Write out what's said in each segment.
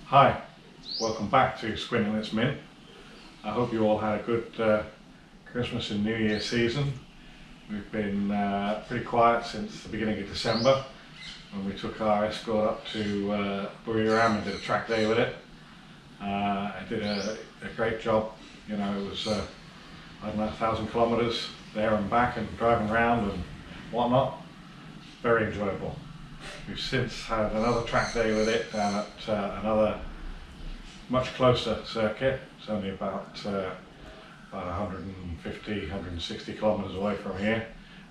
Hi, welcome back to Squint and Its Mint. I hope you all had a good Christmas and New Year season. We've been pretty quiet since the beginning of December when we took our Escort up to Buriram and did a track day with it. I did a great job. You know, it was I don't know, 1,000 kilometers there and back and driving around and whatnot. Very enjoyable. We've since had another track day with it down at another much closer circuit. It's only about 150, 160 kilometers away from here.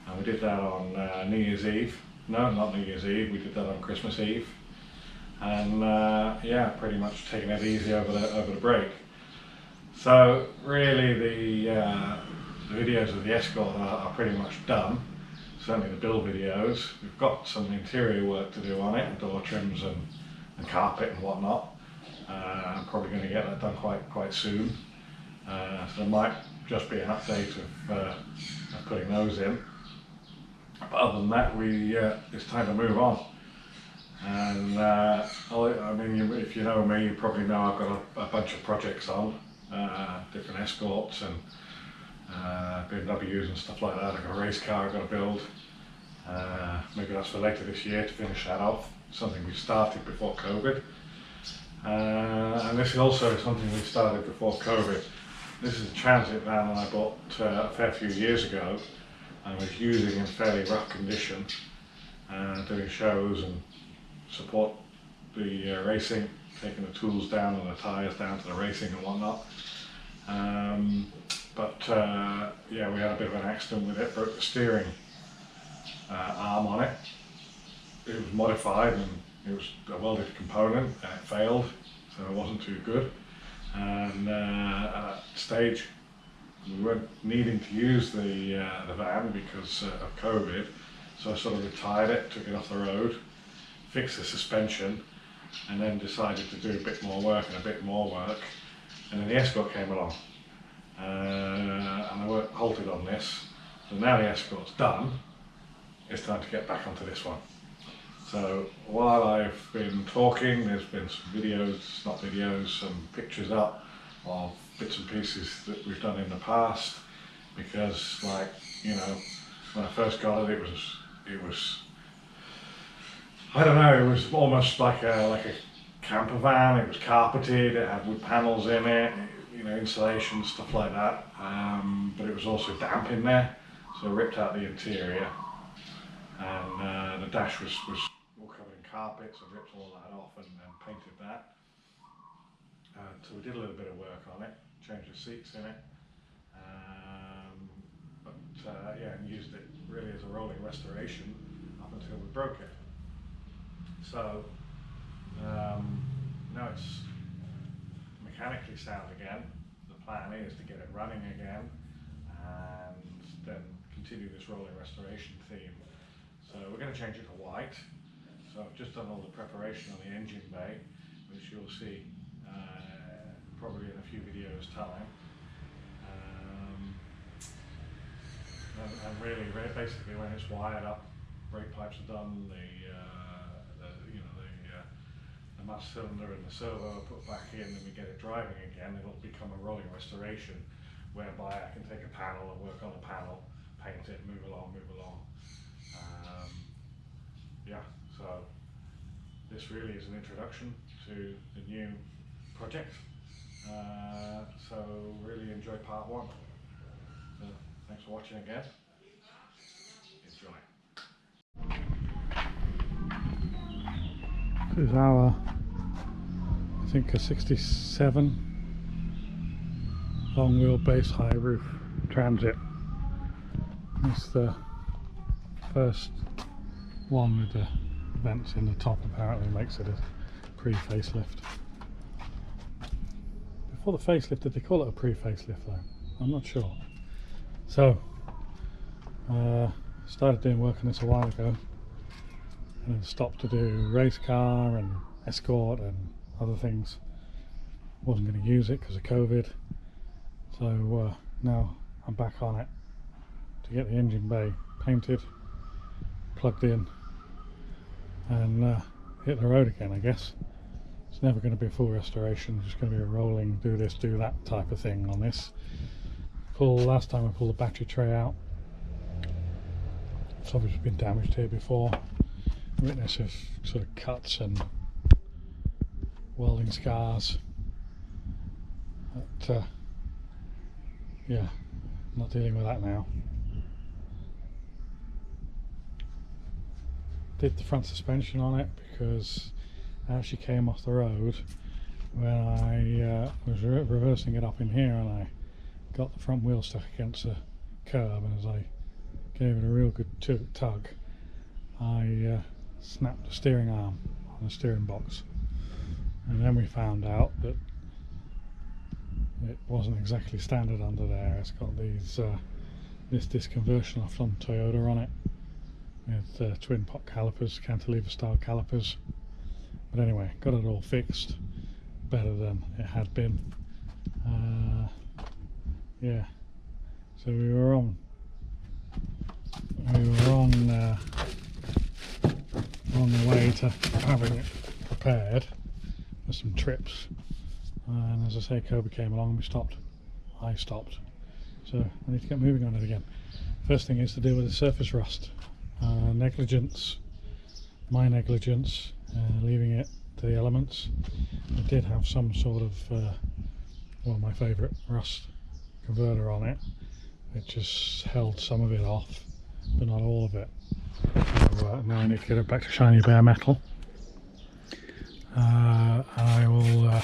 And we did that on New Year's Eve. No, not New Year's Eve, we did that on Christmas Eve. And yeah, pretty much taking it easy over the break. So really the videos of the Escort are pretty much done. Certainly the build videos. We've got some interior work to do on it, door trims and carpet and whatnot. I'm probably going to get that done quite soon. So there might just be an update of putting those in. But other than that, it's time to move on. And I mean, if you know me, you probably know I've got a bunch of projects on, different Escorts and BMWs and stuff like that. I've got a race car I've got to build. Maybe that's for later this year to finish that off. Something we started before COVID. And this is also something we started before COVID. This is a transit van that I bought a fair few years ago and was using in fairly rough condition, doing shows and support the racing, taking the tools down and the tyres down to the racing and whatnot. Yeah, we had a bit of an accident with it, broke the steering arm on it. It was modified and it was a welded component and it failed, so it wasn't too good. And at that stage we weren't needing to use the van because of COVID, so I sort of retired it, took it off the road, fixed the suspension, and then decided to do a bit more work, and then the Escort came along. And I worked halted on this, so now the Escort's done, it's time to get back onto this one. So while I've been talking, there's been some videos, not videos, some pictures up of bits and pieces that we've done in the past, because, like, you know, when I first got it, it was I don't know, it was almost like a camper van. It was carpeted, it had wood panels in it, you know, insulation, stuff like that, but it was also damp in there, so I ripped out the interior, and the dash was all covered in carpet, so I ripped all that off and painted that. So we did a little bit of work on it, changed the seats in it, yeah, and used it really as a rolling restoration up until we broke it. So now it's mechanically sound again. The plan is to get it running again and then continue this rolling restoration theme. So we're going to change it to white. So I've just done all the preparation on the engine bay, which you'll see probably in a few videos time. And really, basically, when it's wired up, brake pipes are done, the mass cylinder and the servo are put back in, and we get it driving again, it'll become a rolling restoration whereby I can take a panel and work on a panel, paint it, move along. Yeah, so this really is an introduction to the new project. So really enjoy part one. So thanks for watching again. Enjoy. This is our, I think, a 67 long wheelbase high roof Transit. It's the first one with the vents in the top, apparently makes it a pre-facelift. Before the facelift, did they call it a pre-facelift though? I'm not sure. So, started doing work on this a while ago, and then stopped to do race car and Escort and other things. Wasn't going to use it because of COVID, so now I'm back on it to get the engine bay painted, plugged in, and hit the road again, I guess. It's never going to be a full restoration, it's just going to be a rolling do this, do that type of thing on this. Last time I pulled the battery tray out, it's obviously been damaged here before. Witness of sort of cuts and welding scars. But yeah, not dealing with that now. Did the front suspension on it because it actually came off the road when I was reversing it up in here, and I got the front wheel stuck against a curb, and as I gave it a real good tug, I snapped the steering arm on the steering box. And then we found out that it wasn't exactly standard under there. It's got these this disc conversion off from Toyota on it, with twin pot calipers, cantilever style calipers. But anyway, got it all fixed, better than it had been. Yeah, so we were on the way to having it repaired with some trips, and as I say, Kobe came along and we stopped. I stopped, so I need to get moving on it again. First thing is to deal with the surface rust. Negligence, my negligence, leaving it to the elements. I did have some sort of well, my favourite rust converter on it. It just held some of it off, but not all of it. So now I need to get it back to shiny bare metal. I will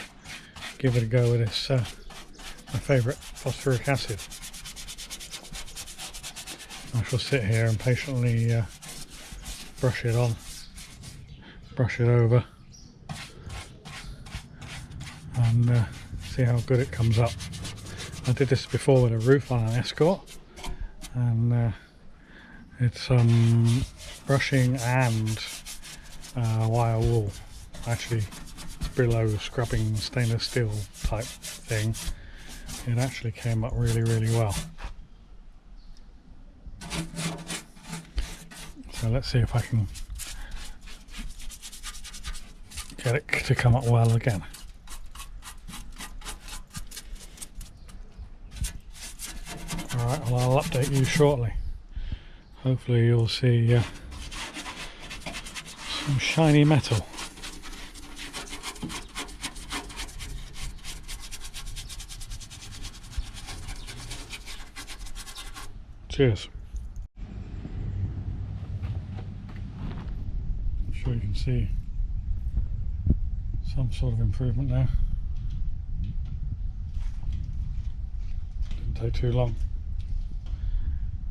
give it a go with this my favourite phosphoric acid. I shall sit here and patiently brush it on, brush it over, and see how good it comes up. I did this before with a roof on an Escort, and it's brushing and wire wool. Actually, below scrubbing stainless steel type thing, it actually came up really, really well. So let's see if I can get it to come up well again. Alright, well, I'll update you shortly. Hopefully you'll see some shiny metal. Cheers. I'm sure you can see some sort of improvement there. Didn't take too long.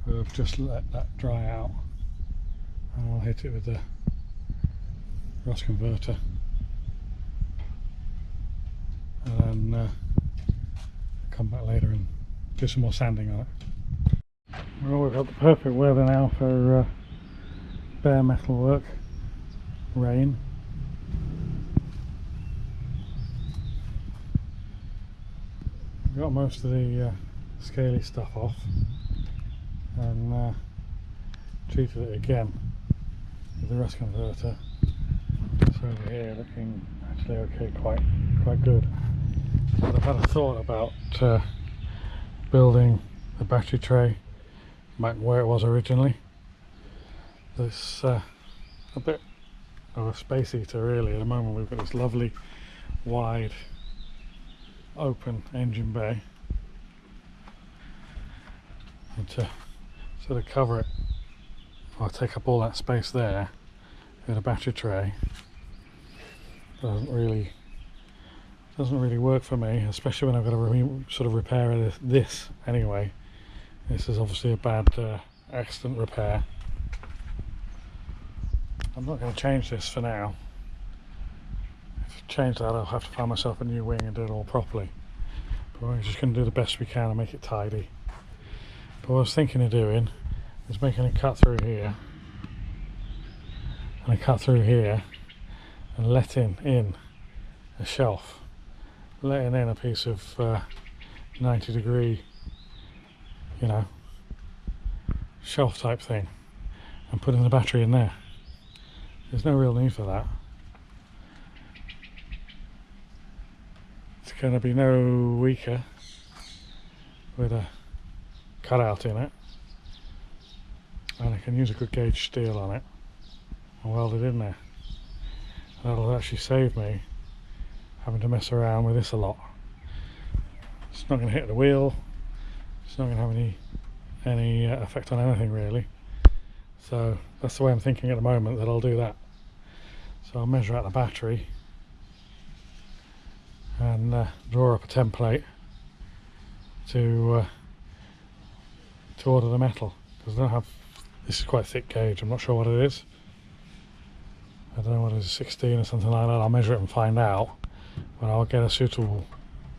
We'll just let that dry out, and I'll hit it with the rust converter, and then come back later and do some more sanding on it. Well, we've got the perfect weather now for bare metal work. Rain. We've got most of the scaly stuff off, and treated it again with the rust converter. It's over here looking actually okay, quite good. But I've had a thought about building the battery tray back where it was originally. There's a bit of a space eater really. At the moment we've got this lovely wide open engine bay, and to sort of cover it or take up all that space there with a battery tray doesn't really work for me, especially when I've got to sort of repair this anyway. This is obviously a bad accident repair. I'm not going to change this for now. If I change that, I'll have to find myself a new wing and do it all properly. But we're just going to do the best we can and make it tidy. But what I was thinking of doing is making a cut through here and a cut through here, and letting in a shelf, letting in a piece of 90-degree, you know, shelf type thing, and putting the battery in there. There's no real need for that. going to be no weaker with a cutout in it, and I can use a good gauge steel on it and weld it in there. That'll actually save me having to mess around with this a lot. It's not going to hit the wheel, it's not going to have any effect on anything really. So that's the way I'm thinking at the moment, that I'll do that. So I'll measure out the battery and draw up a template to order the metal, because I don't have, this is quite a thick gauge, I'm not sure what it is. I don't know what it is, 16 or something like that. I'll measure it and find out, but I'll get a suitable,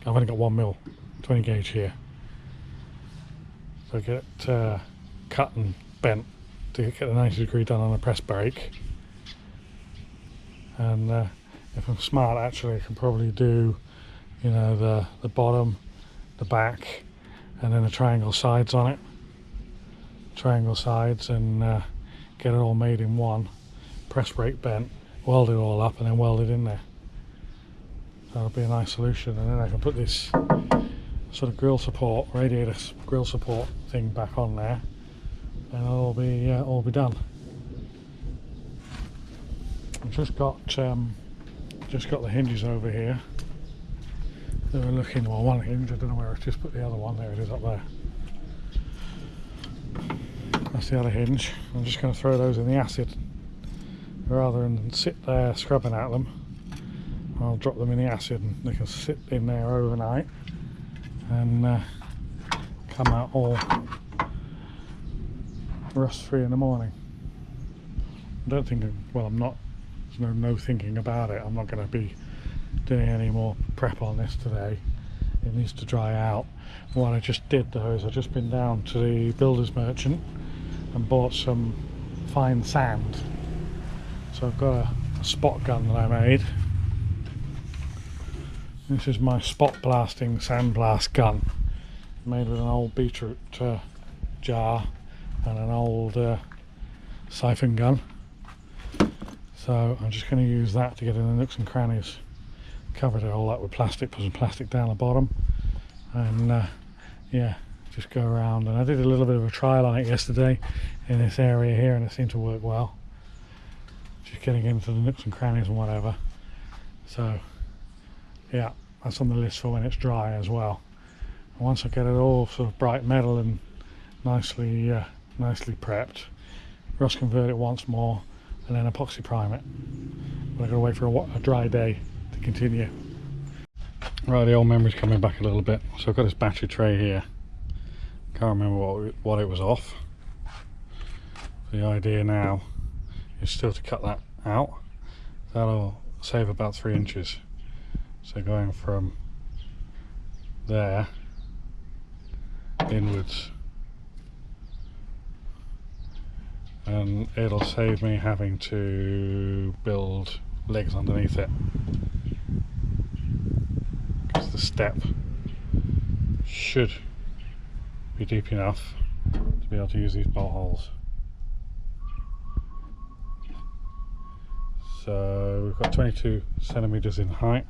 I've only got 1mm 20 gauge here, so get it cut and bent to get the 90° done on a press brake. And if I'm smart, actually I can probably do, you know, the bottom, the back, and then the triangle sides on it, and get it all made in one, press brake bent, weld it all up, and then weld it in there. That'll be a nice solution. And then I can put this sort of grill support, radiator grill support thing back on there, and it'll all be done. I've just got the hinges over here. They were looking, well, one hinge, I don't know where I've just put the other one. There it is, up there. That's the other hinge. I'm just going to throw those in the acid rather than sit there scrubbing at them. I'll drop them in the acid and they can sit in there overnight and come out all rust free in the morning. I don't think, well, I'm not, there's no thinking about it. I'm not going to be doing any more prep on this today. It needs to dry out. What I just did though is I've just been down to the builder's merchant and bought some fine sand. So I've got a spot gun that I made. This is my spot blasting sandblast gun, made with an old beetroot jar and an old siphon gun. So I'm just going to use that to get in the nooks and crannies. Covered it all up with plastic, put some plastic down the bottom, and yeah, just go around. And I did a little bit of a trial on it yesterday in this area here, and it seemed to work well. Just getting into the nooks and crannies and whatever. So yeah, that's on the list for when it's dry as well. And once I get it all sort of bright metal and nicely prepped, rust convert it once more and then epoxy prime it. But I've got to wait for a dry day to continue. Right, the old memory's coming back a little bit. So I've got this battery tray here. Can't remember what it was off. The idea now is still to cut that out. That'll save about 3 inches. So going from there inwards, and it'll save me having to build legs underneath it, because the step should be deep enough to be able to use these bolt holes. So we've got 22 centimeters in height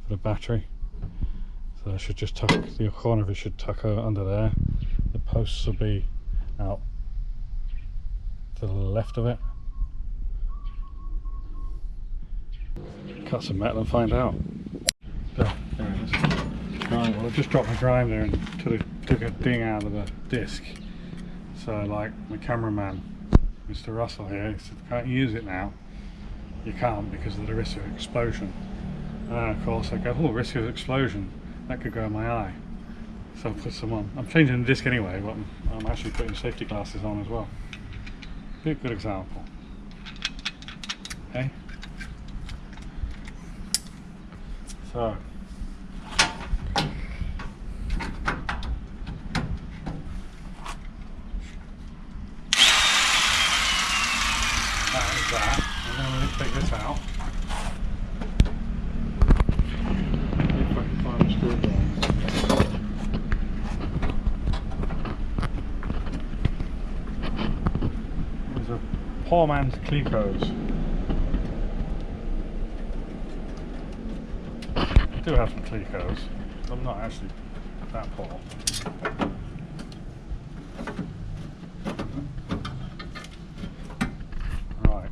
for the battery, so I should just tuck the corner of it, should tuck under there. The posts will be out to the left of it. Cut some metal and find out. There it is. Right, well, I just dropped my grime there and took a ding out of the disc. So like my cameraman, Mr. Russell here, he said, "Can't you use it now?" You can't, because of the risk of explosion. And of course I go, oh, risk of explosion, that could go in my eye. So I'll put some on. I'm changing the disc anyway, but I'm actually putting safety glasses on as well. Be a good example. Okay? So that is that. I'm going to take this out. If I can find a screwdriver. These are poor man's Clecos. do have some Clecos. I'm not actually that poor. Right.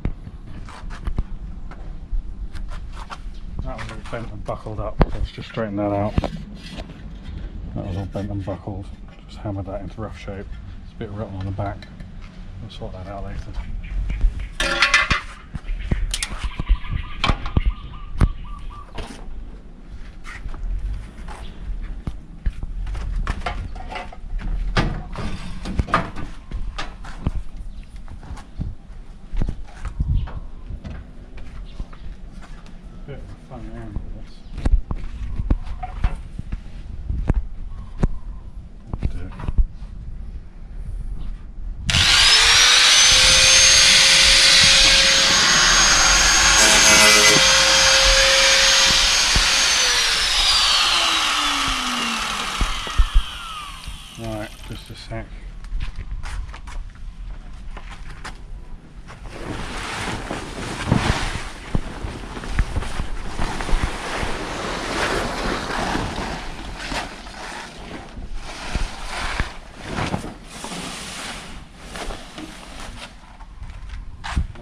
That was all bent and buckled up. Let's just straighten that out. That was all bent and buckled. Just hammered that into rough shape. It's a bit rotten on the back. We'll sort that out later. Bit of a funny angle this. Right, just a sec.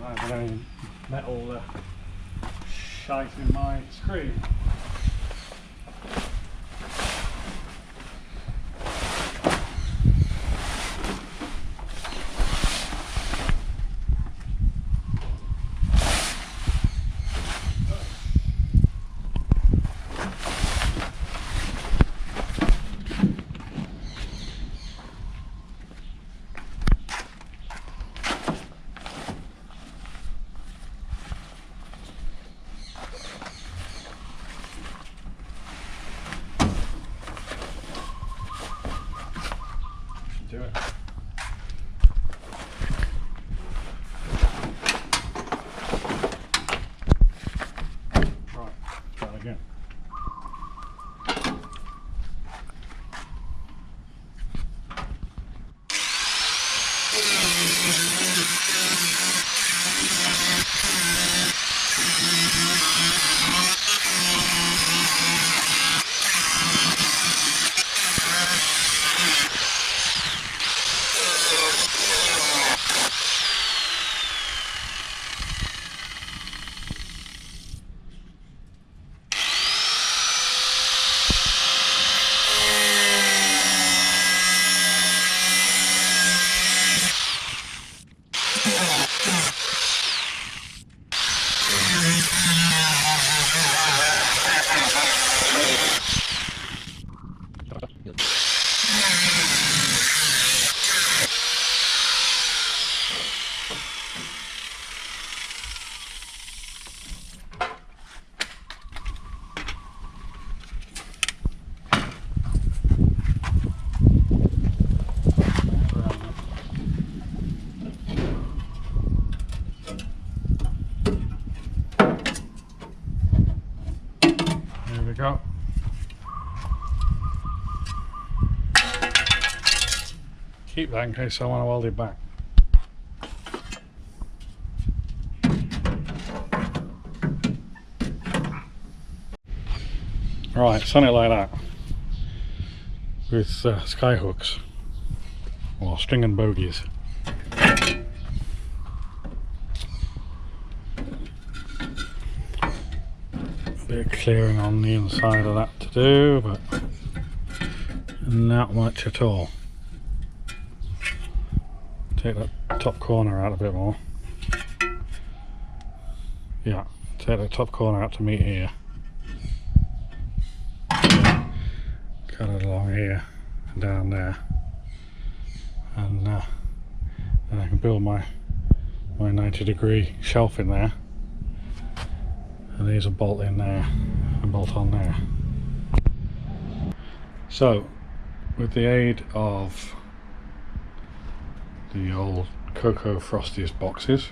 I have any metal shite in my screen. Do it. Right, try it again. There we go. Keep that in case I want to weld it back. Right, something like that with sky hooks or string and bogies. A bit of clearing on the inside of that to do, but not much at all. Take that top corner out a bit more. Yeah, take the top corner out to meet here. Cut it along here and down there, and then I can build my 90-degree shelf in there, and there's a bolt in there, a bolt on there. So with the aid of the old Cocoa Frosties boxes,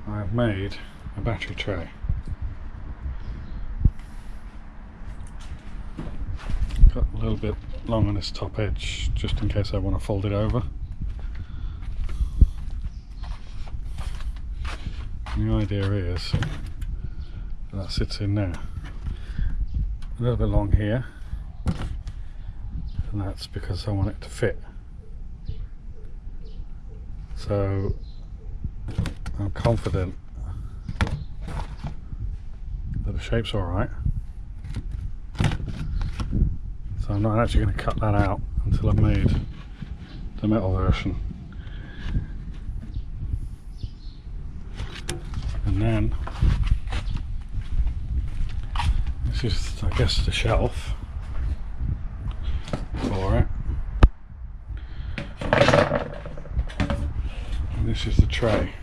I've made a battery tray. Got a little bit long on this top edge just in case I want to fold it over. And the idea is that sits in there. a little bit long here, and that's because I want it to fit. So I'm confident that the shape's alright. So I'm not actually going to cut that out until I've made the metal version. And then this is, I guess, the shelf for it. And this is the tray.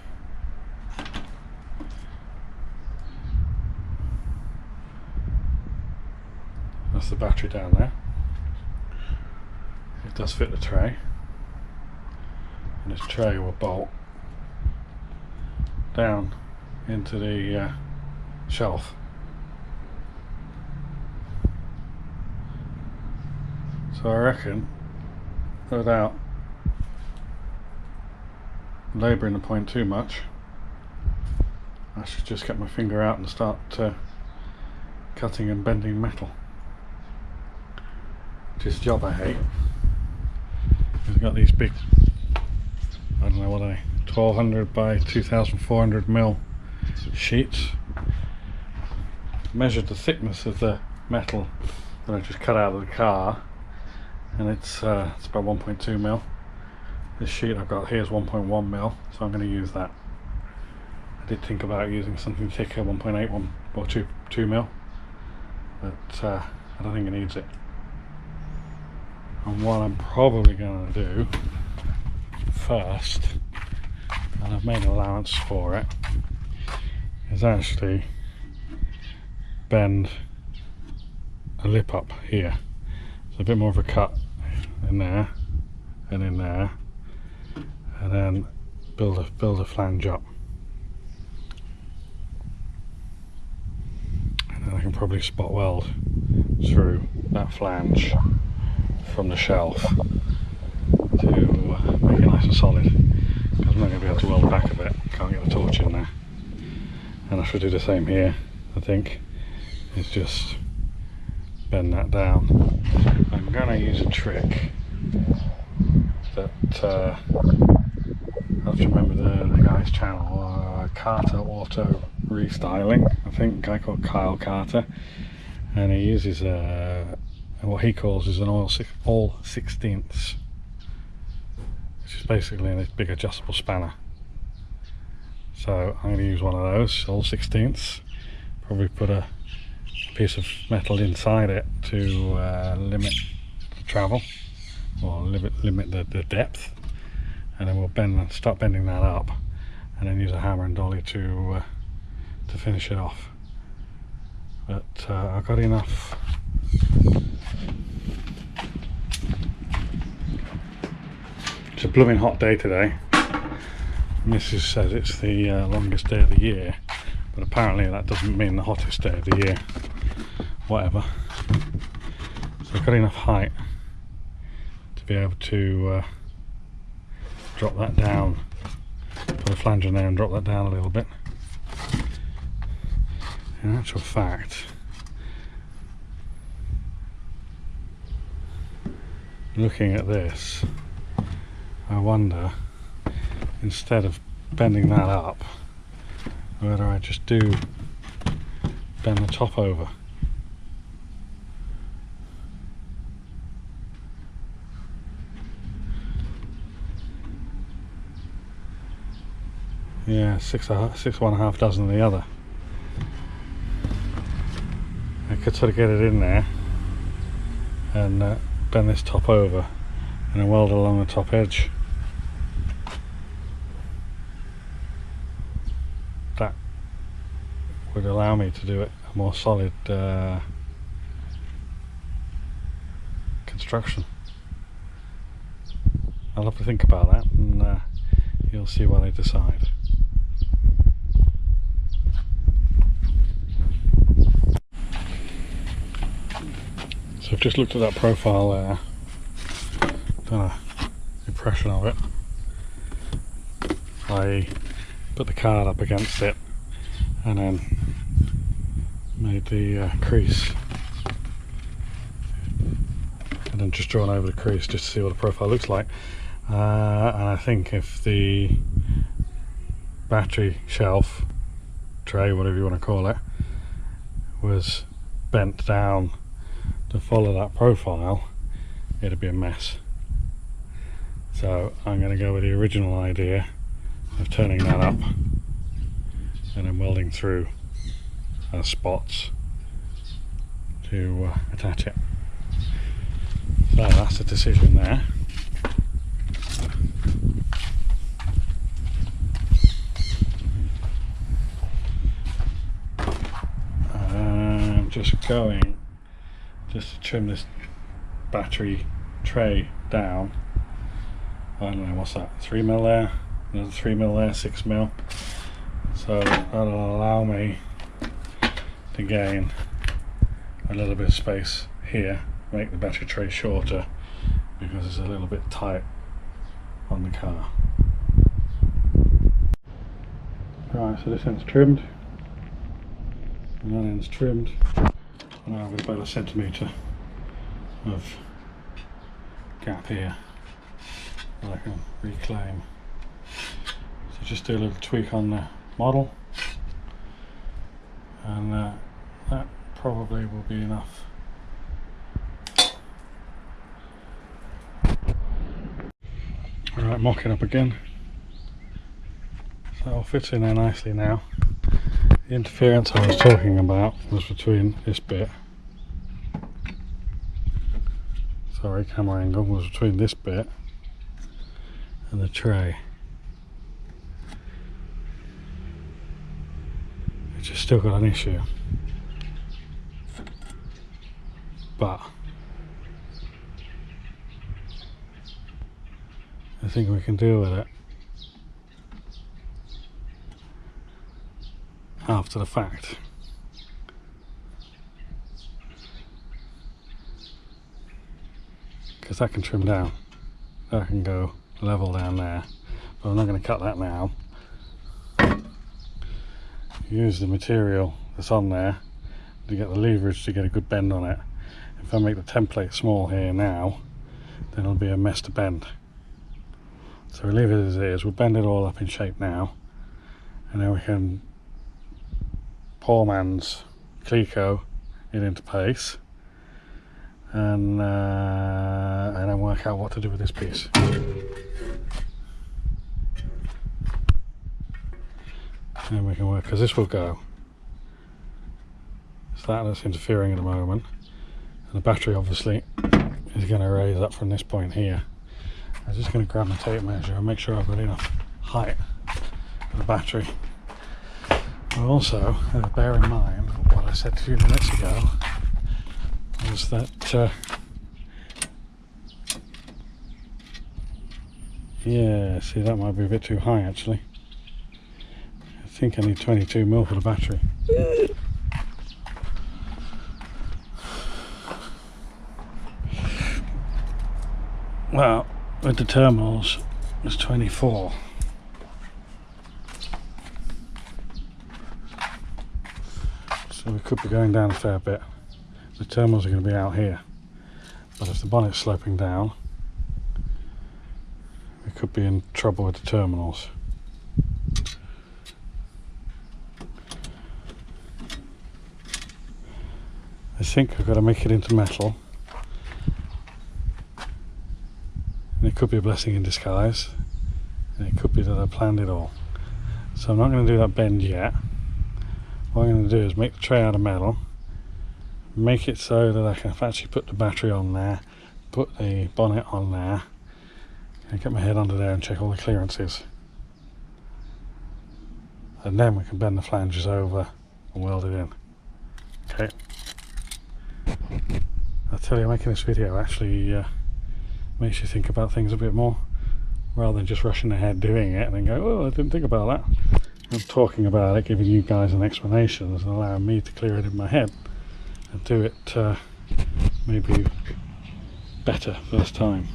That's the battery down there. It does fit the tray. And this tray will bolt down into the shelf. So I reckon, without labouring the point too much, I should just get my finger out and start cutting and bending metal, which is a job I hate. We've got these big, I don't know what are they, 1200 by 2400 mil sheets. Measured the thickness of the metal that I just cut out of the car, and it's about 1.2 mil. This sheet I've got here is 1.1 mil, so I'm going to use that. I did think about using something thicker, 1.8 or 2 mil, but I don't think it needs it. And what I'm probably going to do first, and I've made an allowance for it, is actually bend a lip up here. So a bit more of a cut in there and in there, and then build a flange up. And then I can probably spot weld through that flange from the shelf to make it nice and solid, because I'm not going to be able to weld the back of it, can't get the torch in there. And I should do the same here, I think. It's just bend that down. I'm going to use a trick that I have to remember the guy's channel, Carter Auto Restyling, I think, a guy called Kyle Carter, and he uses what he calls is an all 16ths, which is basically a big adjustable spanner. So I'm going to use one of those, all 16ths, probably put a piece of metal inside it to limit the travel, or limit the depth, and then we'll start bending that up, and then use a hammer and dolly to finish it off. But I've got enough. It's a blooming hot day today. Mrs. says it's the longest day of the year, but apparently that doesn't mean the hottest day of the year. Whatever. So I've got enough height to be able to drop that down, put a flange in there and drop that down a little bit. In actual fact, looking at this, I wonder, instead of bending that up, whether I just do bend the top over. Yeah, six one and a half dozen of the other. I could sort of get it in there and bend this top over and then weld along the top edge. That would allow me to do it a more solid construction. I'll have to think about that, and you'll see what I decide. So I've just looked at that profile there, done an impression of it. I put the card up against it and then made the crease and just drawn over the crease just to see what the profile looks like. And I think if the battery shelf, tray, whatever you want to call it, was bent down to follow that profile, it'd be a mess. So I'm going to go with the original idea of turning that up and then welding through spots to attach it. So that's the decision there. I'm just going to trim this battery tray down. I don't know, what's that, 3mm there, another 3mm there, 6mm. So that'll allow me to gain a little bit of space here, make the battery tray shorter because it's a little bit tight on the car. Right, so this end's trimmed and that end's trimmed. Now I've got about 1 centimetre of gap here that I can reclaim. So just do a little tweak on the model and that probably will be enough. Alright, mock it up again. So it all fits in there nicely now. The interference I was talking about was between this bit, sorry, camera angle, was between this bit and the tray. It's just still got an issue, but I think we can deal with it after the fact. Because that can trim down, that can go level down there, but I'm not going to cut that now. Use the material that's on there to get the leverage to get a good bend on it. If I make the template small here now, then it'll be a mess to bend. So we leave it as it is. We'll bend it all up in shape now, and then we can poor man's Clico it into place, and then work out what to do with this piece. And we can work, because this will go. It's that that's interfering at the moment, and the battery obviously is going to raise up from this point here. I'm just going to grab my tape measure and make sure I've got enough height for the battery. But also, bear in mind what I said a few minutes ago, was that yeah, see, that might be a bit too high actually. I think I need 22mm for the battery. Well, with the terminals it's 24. So we could be going down a fair bit. The terminals are going to be out here, but if the bonnet's sloping down, we could be in trouble with the terminals. I think I've got to make it into metal, and it could be a blessing in disguise, and it could be that I planned it all. So I'm not going to do that bend yet. What I'm going to do is make the tray out of metal, make it so that I can actually put the battery on there, put the bonnet on there, and get my head under there and check all the clearances. And then we can bend the flanges over and weld it in. Okay. I tell you, making this video actually makes you think about things a bit more, rather than just rushing ahead doing it and then go, oh, I didn't think about that. I'm talking about it, giving you guys an explanation, and allowing me to clear it in my head and do it maybe better first time.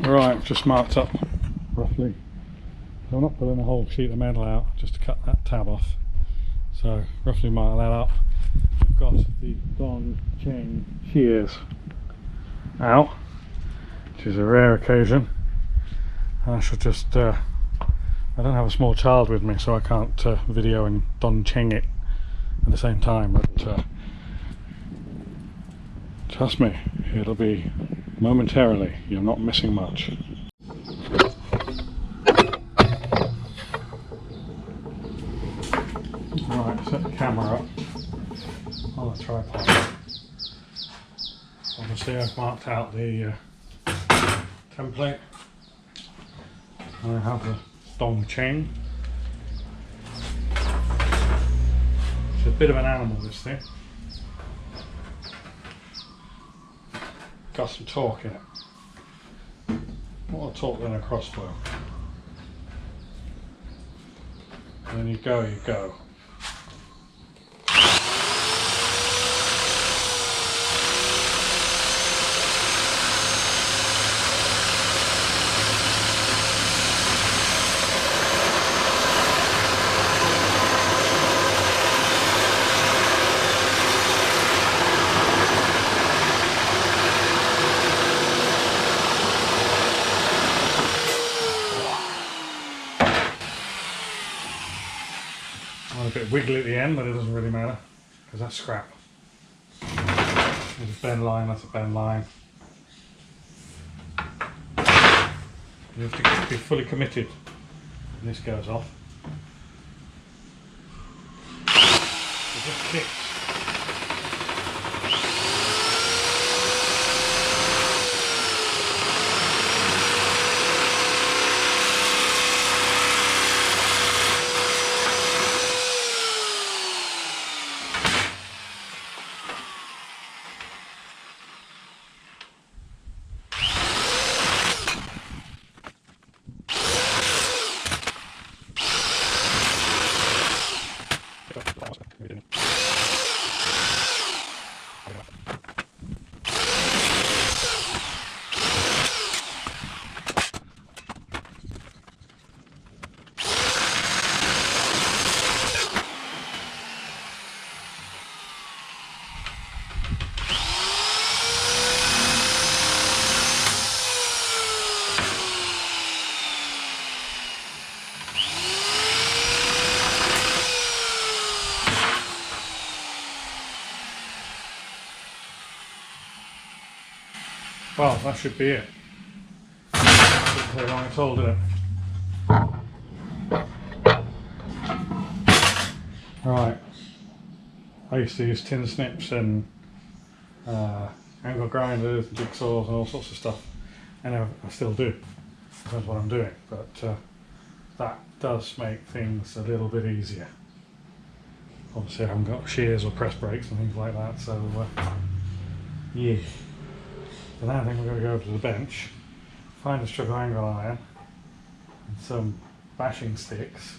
Right, just marked up roughly. So I'm not pulling a whole sheet of metal out just to cut that tab off. So roughly mark that up. got the Don Ching shears out, which is a rare occasion. I should just, I don't have a small child with me, so I can't video and Don Ching it at the same time, but trust me, it'll be momentarily, you're not missing much. Right, set the camera up on the tripod. Obviously I've marked out the template. I have the Dong Cheng. It's a bit of an animal, this thing. Got some torque in it. More torque than a crossbow. And then you go, you go. A bit wiggly at the end, but it doesn't really matter because that's scrap. There's a bend line, that's a bend line. You have to be fully committed when this goes off. It just kicks. Well, that should be it. Didn't take long at all, did it? Right. I used to use tin snips and angle grinders, jigsaws and all sorts of stuff. And I still do. That's what I'm doing. But that does make things a little bit easier. Obviously I haven't got shears or press brakes and things like that, so yeah. So now I think we're going to go over to the bench, find a strip of angle iron and some bashing sticks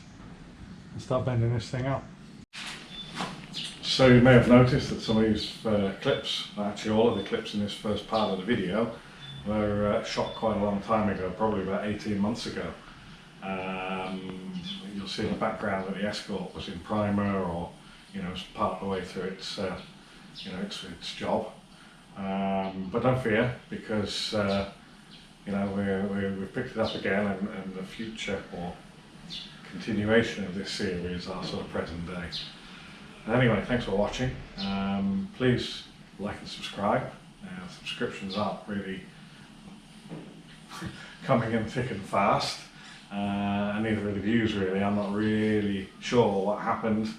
and start bending this thing up. So you may have noticed that some of these clips, actually all of the clips in this first part of the video, were shot quite a long time ago, probably about 18 months ago. You'll see in the background that the Escort was in primer, or was part of the way through its its job. But don't fear, because we've picked it up again, and the future or continuation of this series are sort of present day. Anyway, thanks for watching. Please like and subscribe. Subscriptions aren't really coming in thick and fast, and neither are the views really. I'm not really sure what happened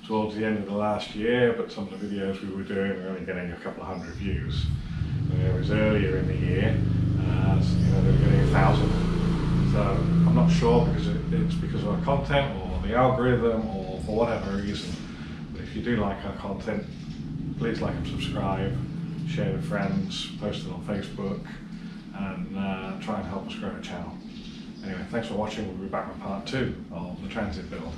towards the end of the last year, but some of the videos we were doing were only getting a couple of hundred views. It was earlier in the year, they were getting 1,000. So I'm not sure because it's because of our content or the algorithm or for whatever reason. But if you do like our content, please like and subscribe, share with friends, post it on Facebook, and try and help us grow the channel. Anyway, thanks for watching. We'll be back with part 2 of the transit build.